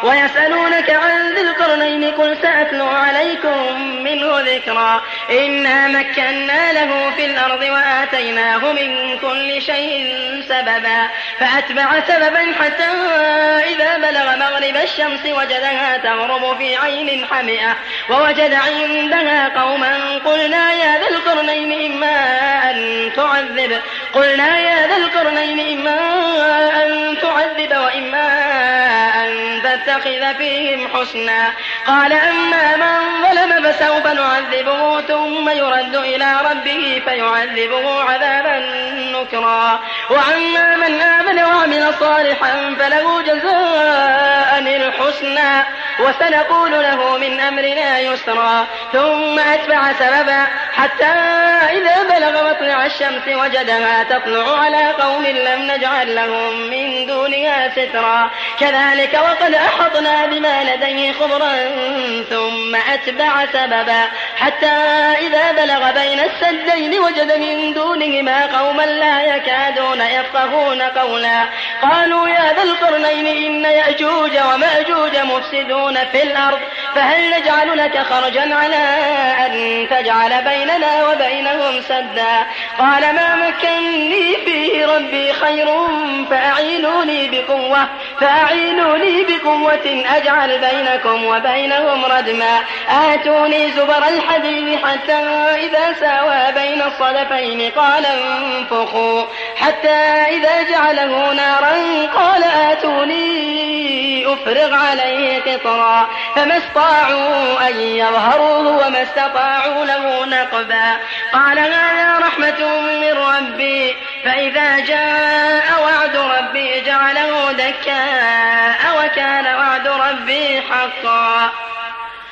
ويسألونك عن ذي القرنين قل سأتلو عليكم منه ذكرا إنا مكنا له في الأرض وآتيناه من كل شيء سببا فأتبع سببا حتى إذا بلغ مغرب الشمس وجدها تغرب في عين حمئة ووجد عندها قوما قلنا يا ذا القرنين إما أن تعذب وإما أن تتخذ فيهم حسنا قال أما من ظلم فسوف نعذبه ثم يرد إلى ربه فيعذبه عذابا نكرا وأما من آمن وعمل صالحا فله جزاء الحسنى وسنقول له من أمرنا يسرا ثم أتبع سببا حتى إذا بلغ مطلع الشمس وجدها تطلع على قوم لم نجعل لهم من دونها سترا كذلك وقد أحطنا بما لديه خبرا ثم أتبع سببا حتى إذا بلغ بين السدين وجد من دونهما قوما لا يكادون يفقهون قولا قالوا يا ذا القرنين إن يأجوج ومأجوج مفسدون في الأرض فهل نجعل لك خرجا على أن تجعل بيننا وبينهم سدا قال ما مكنني فيه ربي خير فأعينوني بقوة أجعل بينكم وبينهم ردما آتوني زبر الحديد حتى إذا ساوى بين الصدفين قال انفخوا حتى إذا جعله نارا قال آتوني أفرغ عليه قطرا فما استطاعوا أن يظهروه وما استطاعوا له نقبا قال هذا رحمة من ربي فإذا جاء وعد ربي جعله دكاء وكان وعد ربي حقا